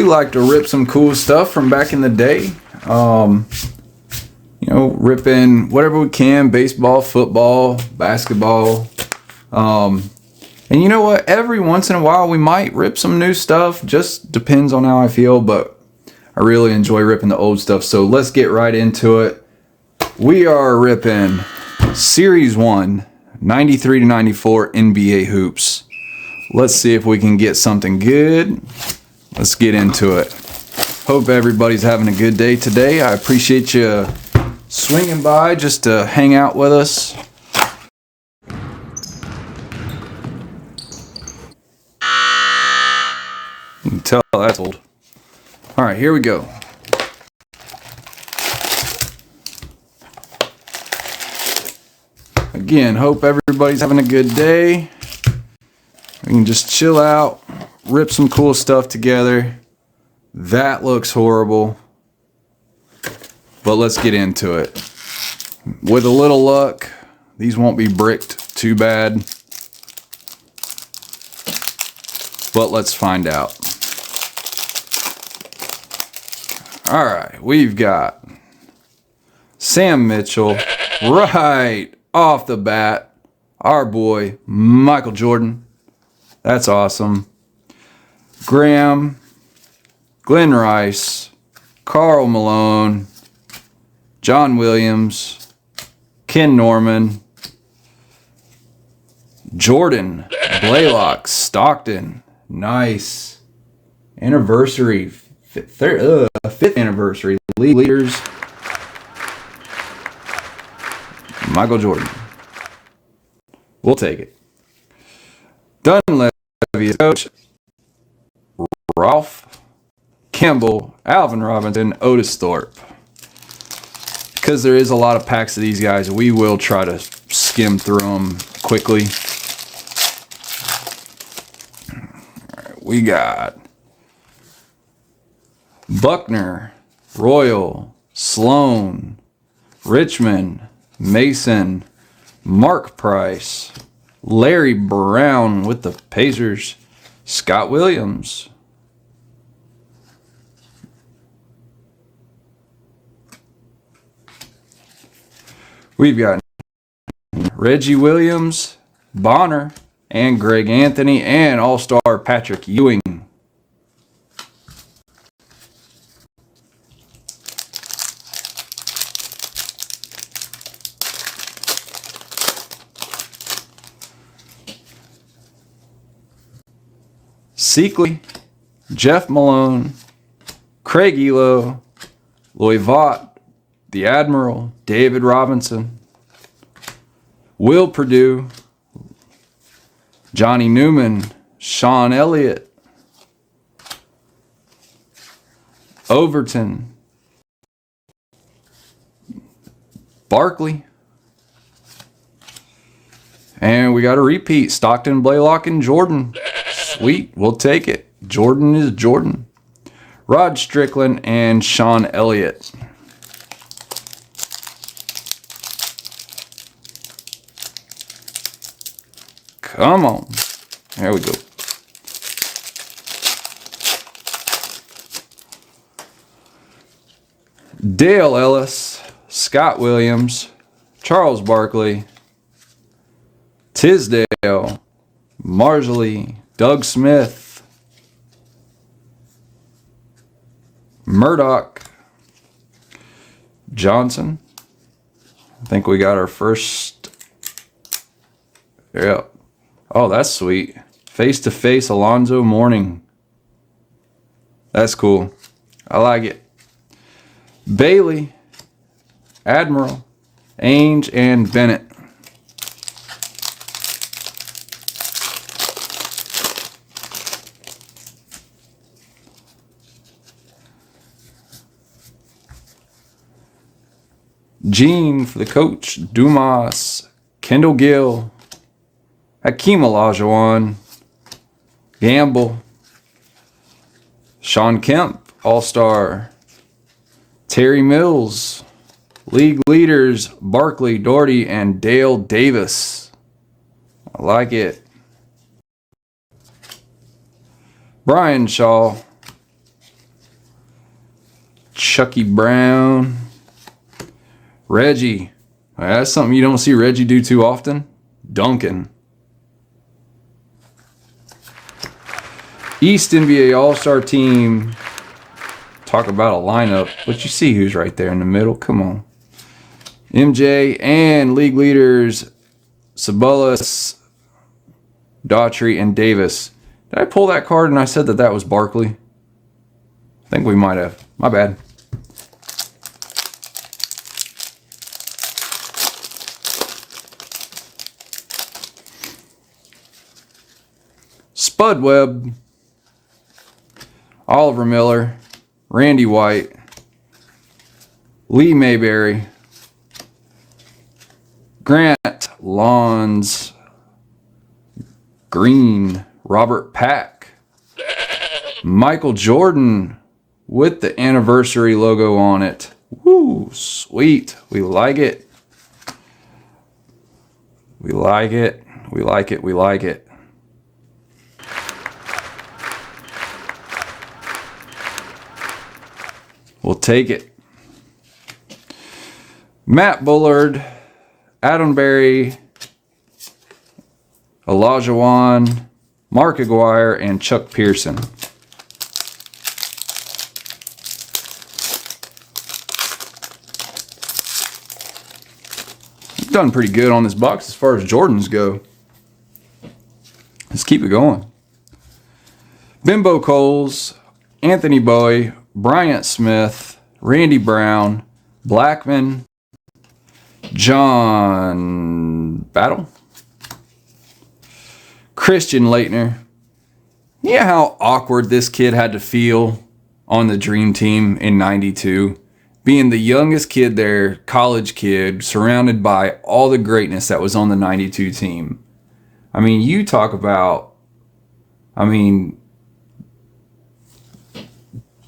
we like to rip some cool stuff from back in the day. Ripping whatever we can, baseball, football, basketball. And you know what? Every once in a while we might rip some new stuff. Just depends on how I feel, but I really enjoy ripping the old stuff. So let's get right into it. We are ripping Series 1, 93 to 94 NBA hoops. Let's see if we can get something good. Let's get into it. Hope everybody's having a good day today. I appreciate you swinging by just to hang out with us. You can tell that's old. All right, here we go. Again, hope everybody's having a good day. We can just chill out, rip some cool stuff together. That looks horrible, but let's get into it. With a little luck, these won't be bricked too bad, but let's find out. All right, we've got Sam Mitchell right off the bat. Our boy, Michael Jordan. That's awesome. Graham, Glenn Rice, Karl Malone, John Williams, Ken Norman, Jordan, Blaylock, Stockton. Nice. Anniversary. Fifth anniversary. League leaders. Michael Jordan. We'll take it. Dunleavy is coach. Ralph Kimball, Alvin Robinson, Otis Thorpe. Because there is a lot of packs of these guys, we will try to skim through them quickly. We got Buckner, Royal, Sloan, Richmond, Mason, Mark Price, Larry Brown with the Pacers, Scott Williams. We've got Reggie Williams, Bonner, and Greg Anthony, and All-Star Patrick Ewing. Seekley, Jeff Malone, Craig Elo, Loy Vaught, the Admiral, David Robinson, Will Purdue, Johnny Newman, Sean Elliott, Overton, Barkley, and we got a repeat, Stockton, Blaylock, and Jordan. Sweet, we'll take it. Jordan is Jordan. Rod Strickland and Sean Elliott. Come on. There we go. Dale Ellis, Scott Williams, Charles Barkley, Tisdale, Marjorie, Doug Smith, Murdoch, Johnson. I think we got our first. Yeah. Oh, that's sweet. Face-to-face Alonzo Mourning. That's cool. I like it. Bailey, Admiral, Ainge, and Bennett. Gene for the coach. Dumas, Kendall Gill, Hakeem Olajuwon, Gamble, Sean Kemp, All-Star, Terry Mills, league leaders Barkley, Doherty, and Dale Davis. I like it. Brian Shaw, Chucky Brown. Reggie. That's something you don't see Reggie do too often. Duncan. East NBA All-Star Team. Talk about a lineup. But you see who's right there in the middle. Come on. MJ and league leaders Sabonis, Daughtry, and Davis. Did I pull that card and I said that was Barkley? I think we might have. My bad. Spud Webb, Oliver Miller, Randy White, Lee Mayberry, Grant Lawns, Green, Robert Pack, Michael Jordan with the anniversary logo on it. Woo, sweet. We like it. We like it. We like it. We like it. We'll take it. Matt Bullard, Adam Berry, Olajuwon, Mark Aguirre, and Chuck Pearson. Done pretty good on this box as far as Jordans go. Let's keep it going. Bimbo Coles, Anthony Bowie, Bryant Smith, Randy Brown, Blackman, John Battle, Christian Laettner. Yeah, how awkward this kid had to feel on the Dream Team in '92. Being the youngest kid there, college kid, surrounded by all the greatness that was on the '92 team. I mean, you talk about,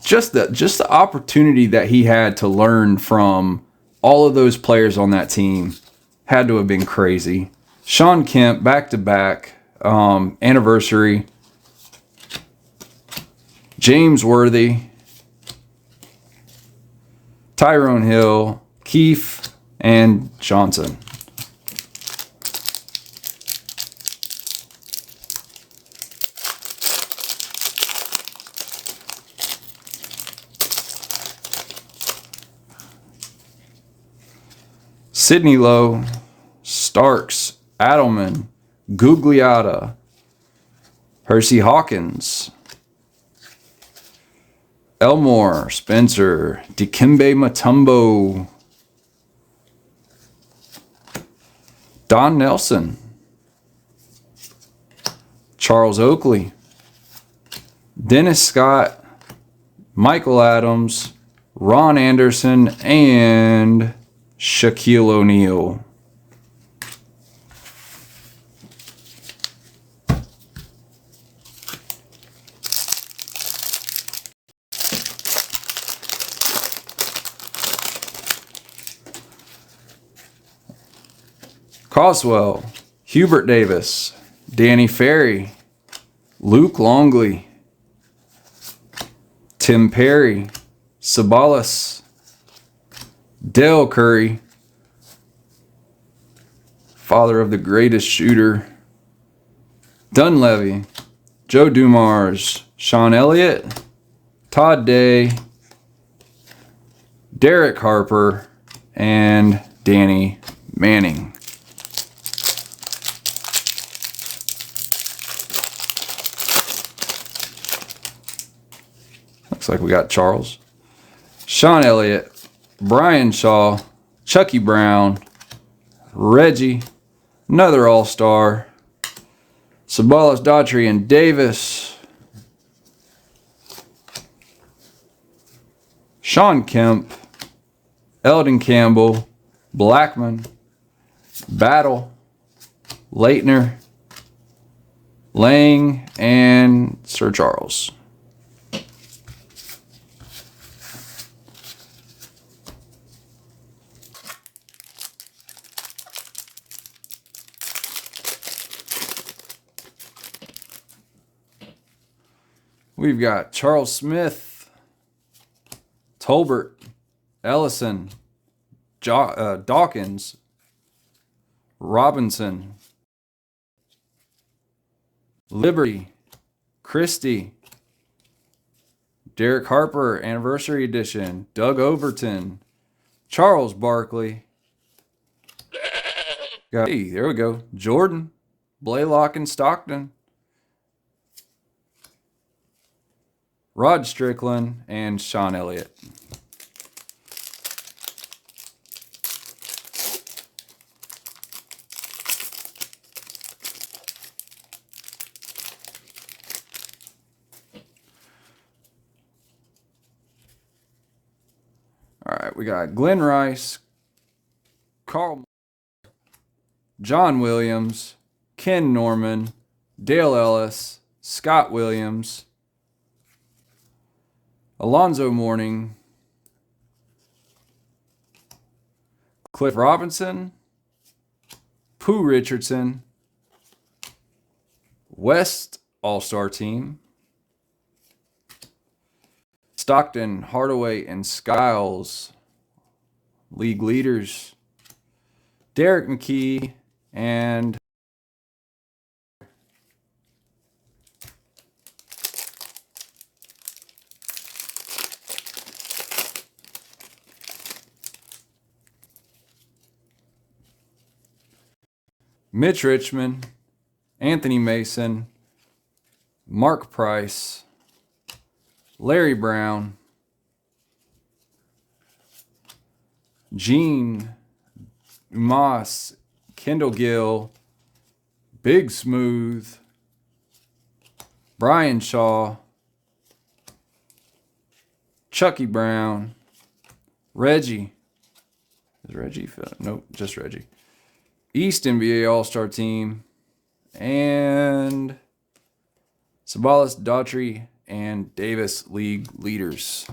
just the opportunity that he had to learn from all of those players on that team had to have been crazy. Sean Kemp, back-to-back, anniversary. James Worthy, Tyrone Hill, Keefe, and Johnson. Sidney Lowe, Starks, Adelman, Gugliotta, Hersey Hawkins, Elmore, Spencer, Dikembe Mutombo, Don Nelson, Charles Oakley, Dennis Scott, Michael Adams, Ron Anderson, and Shaquille O'Neal. Coswell, Hubert Davis, Danny Ferry, Luke Longley, Tim Perry, Sabonis, Dell Curry, father of the greatest shooter, Dunleavy, Joe Dumars, Sean Elliott, Todd Day, Derek Harper, and Danny Manning. Looks like we got Charles, Sean Elliott, Brian Shaw, Chucky Brown, Reggie, another All-Star, Sabonis, Daughtry, and Davis, Sean Kemp, Eldon Campbell, Blackman, Battle, Laettner, Lang, and Sir Charles. We've got Charles Smith, Colbert, Ellison, Dawkins, Robinson, Liberty, Christie, Derek Harper, Anniversary Edition, Doug Overton, Charles Barkley. Hey, there we go. Jordan, Blaylock and Stockton, Rod Strickland, and Sean Elliott. All right, we got Glenn Rice, Carl, John Williams, Ken Norman, Dale Ellis, Scott Williams, Alonzo Mourning, Cliff Robinson, Pooh Richardson, West All-Star Team, Stockton, Hardaway, and Skiles, league leaders, Derek McKee, and Mitch Richmond, Anthony Mason, Mark Price, Larry Brown, Gene Moss, Kendall Gill, Big Smooth, Brian Shaw, Chucky Brown, Reggie. Is Reggie? Nope, just Reggie. East NBA All-Star Team, and Sabalas, Daughtry, and Davis League leaders.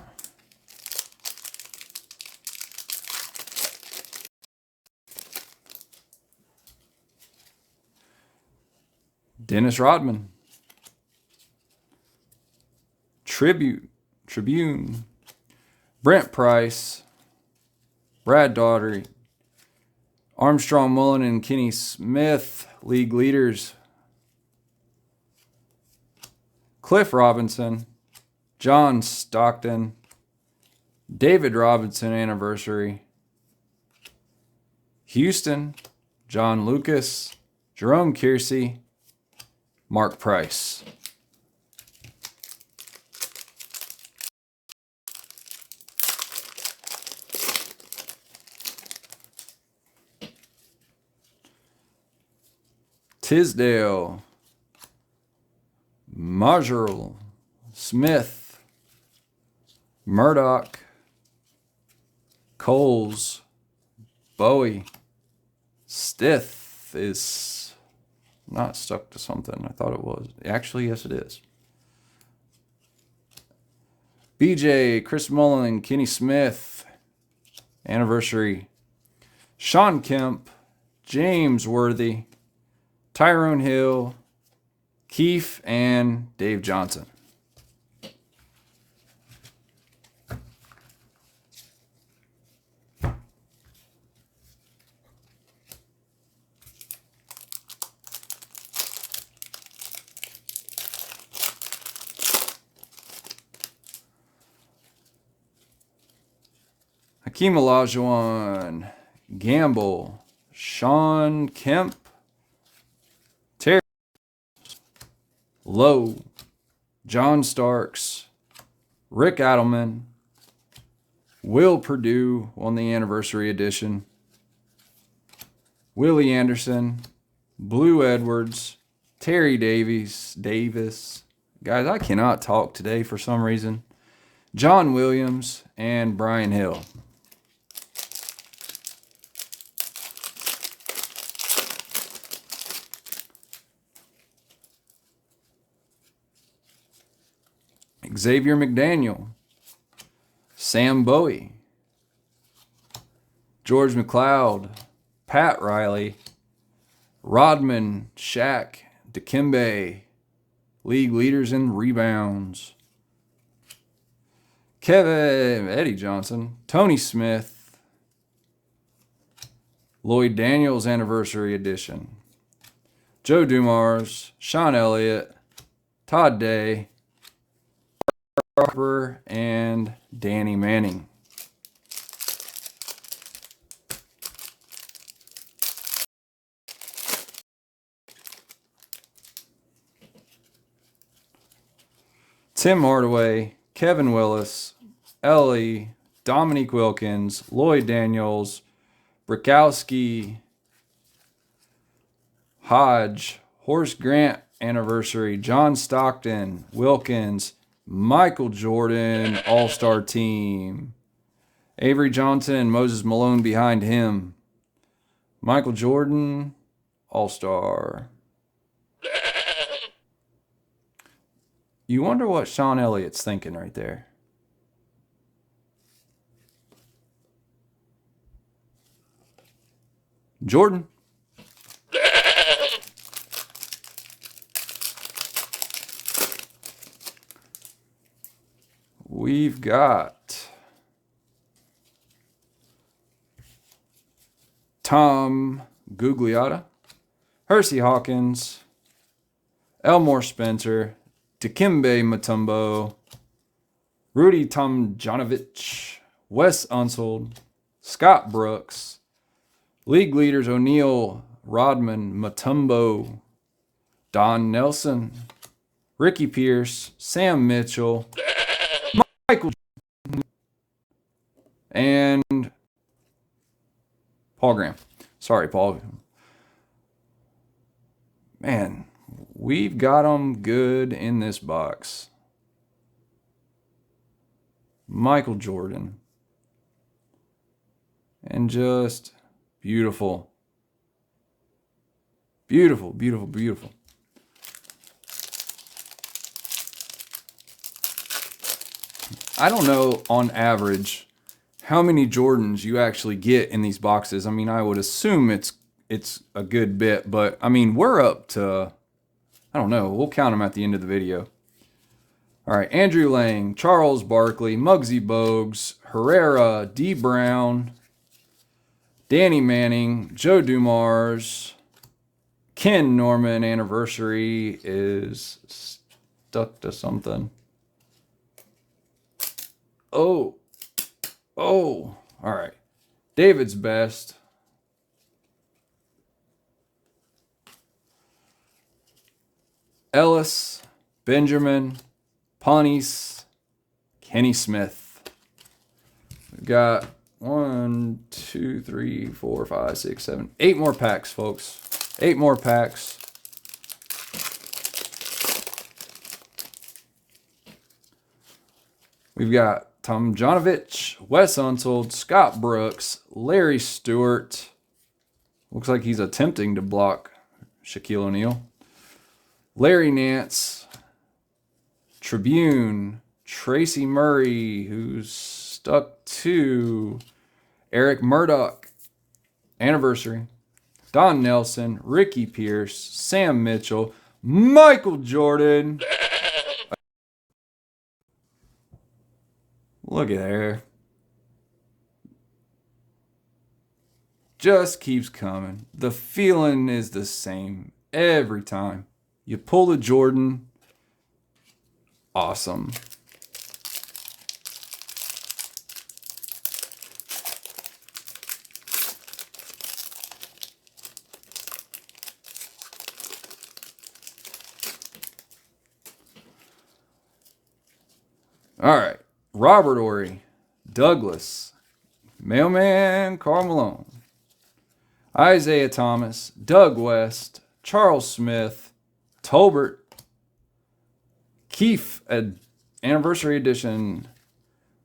Dennis Rodman, Tribune, Brent Price, Brad Daughtry, Armstrong Mullen and Kenny Smith, league leaders. Cliff Robinson, John Stockton, David Robinson Anniversary, Houston, John Lucas, Jerome Kersey, Mark Price. Tisdale, Marjoril, Smith, Murdoch, Coles, Bowie. Stith is not stuck to something. I thought it was. Actually, yes, it is. BJ, Chris Mullen, Kenny Smith, Anniversary. Sean Kemp, James Worthy, Tyrone Hill, Keefe, and Dave Johnson. Hakeem Olajuwon, Gamble, Sean Kemp, Terry Lowe, John Starks, Rick Adelman, Will Purdue on the Anniversary Edition, Willie Anderson, Blue Edwards, Terry Davis. Guys, I cannot talk today for some reason. John Williams, and Brian Hill. Xavier McDaniel, Sam Bowie, George McLeod, Pat Riley, Rodman, Shaq, Dikembe, league leaders in rebounds. Eddie Johnson, Tony Smith, Lloyd Daniels Anniversary Edition, Joe Dumars, Sean Elliott, Todd Day, Harper, and Danny Manning. Tim Hardaway, Kevin Willis, Ellie, Dominique Wilkins, Lloyd Daniels, Brikowski, Hodge, Horace Grant Anniversary, John Stockton, Wilkins, Michael Jordan, All-Star Team, Avery Johnson and Moses Malone behind him, Michael Jordan, All-Star. You wonder what Sean Elliott's thinking right there. Jordan. We've got Tom Gugliotta, Hersey Hawkins, Elmore Spencer, Dikembe Mutombo, Rudy Tomjanovich, Wes Unseld, Scott Brooks, league leaders O'Neal, Rodman, Mutombo, Don Nelson, Ricky Pierce, Sam Mitchell, Michael and Paul Graham. Sorry, Paul. Man, we've got them good in this box. Michael Jordan. And just beautiful. Beautiful, beautiful, beautiful. I don't know on average how many Jordans you actually get in these boxes. I mean, I would assume it's a good bit, but I mean, we're up to, I don't know, we'll count them at the end of the video. All right, Andrew Lang, Charles Barkley, Muggsy Bogues, Herrera, D. Brown, Danny Manning, Joe Dumars, Ken Norman Anniversary is stuck to something. Oh, all right. David's Best. Ellis, Benjamin, Ponnies, Kenny Smith. We've got 1, 2, 3, 4, 5, 6, 7, 8 more packs, folks. 8 more packs. We've got Tomjanovich, Wes Unseld, Scott Brooks, Larry Stewart. Looks like he's attempting to block Shaquille O'Neal. Larry Nance, Tribune, Tracy Murray, who's stuck to Eric Murdoch, Anniversary, Don Nelson, Ricky Pierce, Sam Mitchell, Michael Jordan. Look at there. Just keeps coming. The feeling is the same every time. You pull the Jordan. Awesome. All right. Robert Ory, Douglas, Mailman Karl Malone, Isaiah Thomas, Doug West, Charles Smith, Tolbert, Keefe, Anniversary Edition,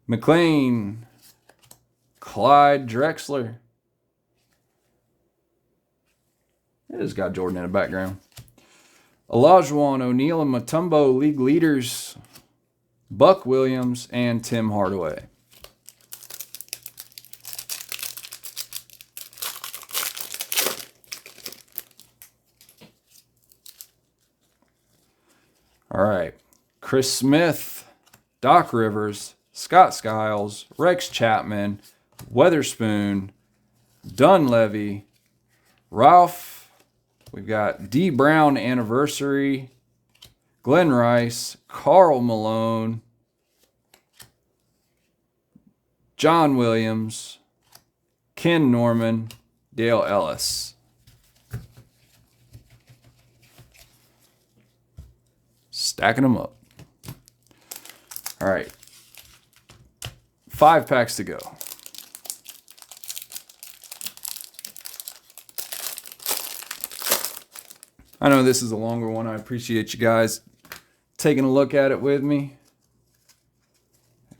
McLean, Clyde Drexler. It has got Jordan in the background. Olajuwon, O'Neal, and Mutombo, league leaders, Buck Williams, and Tim Hardaway. All right. Chris Smith, Doc Rivers, Scott Skiles, Rex Chapman, Weatherspoon, Dunleavy, Ralph. We've got D. Brown anniversary, Glenn Rice, Carl Malone, John Williams, Ken Norman, Dale Ellis. Stacking them up. All right. 5 packs to go. I know this is a longer one. I appreciate you guys taking a look at it with me.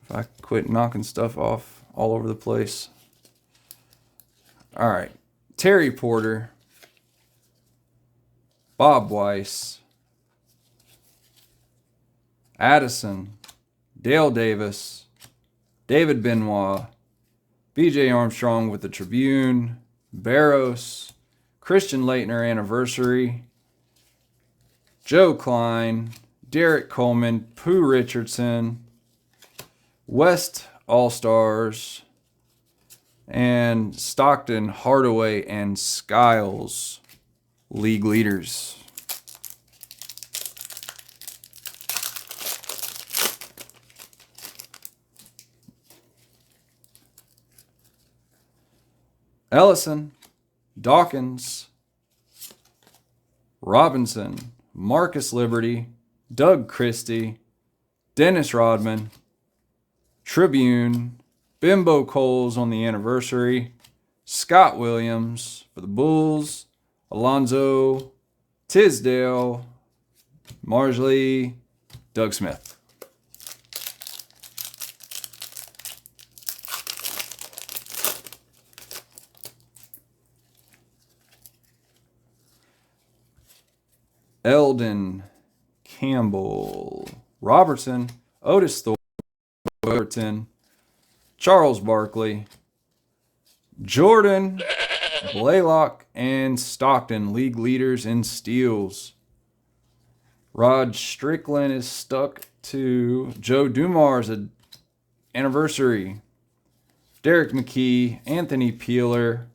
If I quit knocking stuff off all over the place. All right. Terry Porter, Bob Weiss, Addison, Dale Davis, David Benoit, BJ Armstrong with the Tribune, Barros, Christian Laettner anniversary, Joe Klein, Derek Coleman, Pooh Richardson, West All-Stars, and Stockton, Hardaway, and Skiles, league leaders. Ellison, Dawkins, Robinson, Marcus Liberty, Doug Christie, Dennis Rodman, Tribune, Bimbo Coles on the anniversary, Scott Williams for the Bulls, Alonzo, Tisdale, Marsley, Doug Smith. Eldon, Campbell, Robertson, Otis Thornton, Charles Barkley, Jordan, Blaylock, and Stockton, league leaders in steals. Rod Strickland is stuck to Joe Dumars' anniversary. Derek McKee, Anthony Peeler,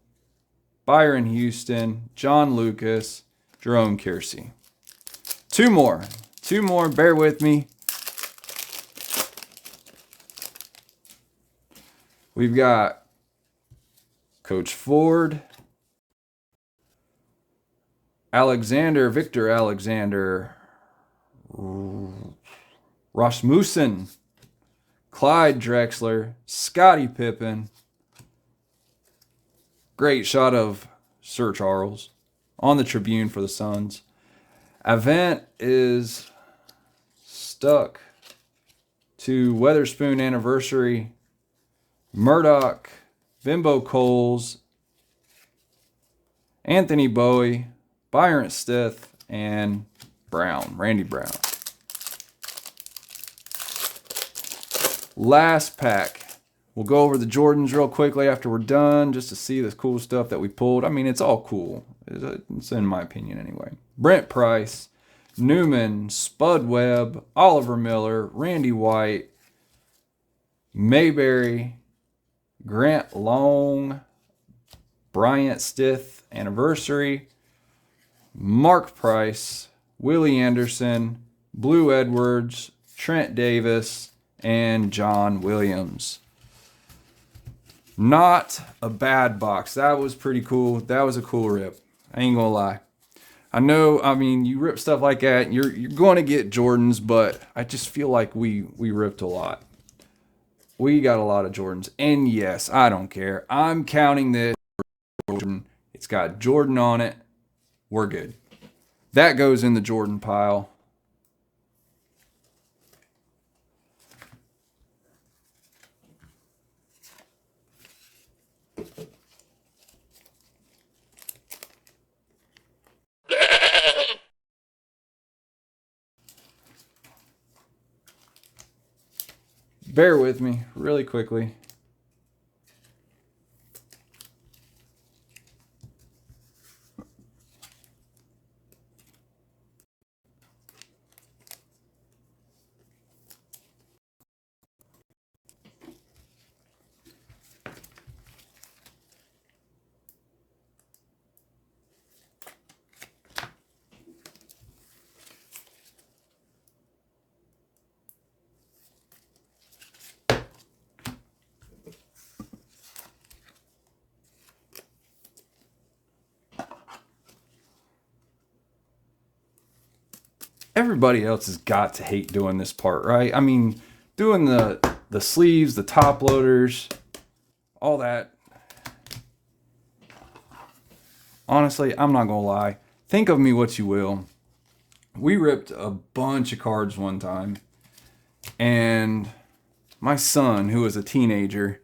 Byron Houston, John Lucas, Jerome Kersey. Two more, bear with me. We've got Coach Ford, Victor Alexander, Rasmussen, Clyde Drexler, Scottie Pippen. Great shot of Sir Charles on the Tribune for the Suns. Avant is stuck to Weatherspoon anniversary, Murdoch, Bimbo Coles, Anthony Bowie, Byron Stith, and Randy Brown. Last pack. We'll go over the Jordans real quickly after we're done, just to see the cool stuff that we pulled. I mean, it's all cool. It's in my opinion anyway. Brent Price, Newman, Spud Webb, Oliver Miller, Randy White, Mayberry, Grant Long, Bryant Stith anniversary, Mark Price, Willie Anderson, Blue Edwards, Trent Davis, and John Williams. Not a bad box. That was pretty cool. That was a cool rip. I ain't gonna lie. I know, I mean, you rip stuff like that, you're going to get Jordans, but I just feel like we ripped a lot. We got a lot of Jordans. And yes, I don't care. I'm counting this Jordan. It's got Jordan on it. We're good. That goes in the Jordan pile. Bear with me really quickly. everybody else has got to hate doing this part, right? I mean, doing the sleeves, the top loaders, all that. Honestly, I'm not gonna lie. Think of me what you will. We ripped a bunch of cards one time, and my son, who was a teenager,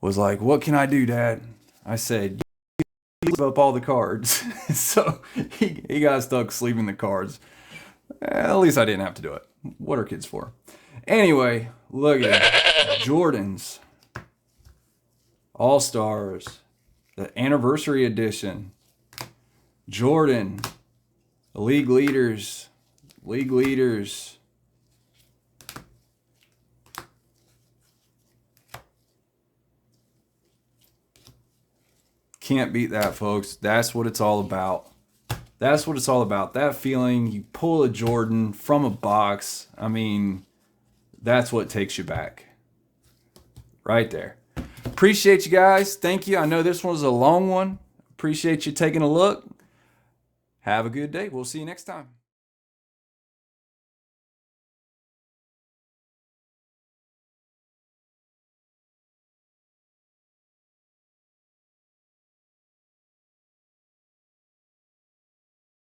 was like, "What can I do, Dad?" I said, "You sleeve up all the cards." So he got stuck sleeving the cards. At least I didn't have to do it. What are kids for? Anyway, look at it. Jordans, All Stars, the anniversary edition. Jordan, league leaders. Can't beat that, folks. That's what it's all about. That's what it's all about. That feeling, you pull a Jordan from a box. I mean, that's what takes you back. Right there. Appreciate you guys. Thank you. I know this one was a long one. Appreciate you taking a look. Have a good day. We'll see you next time.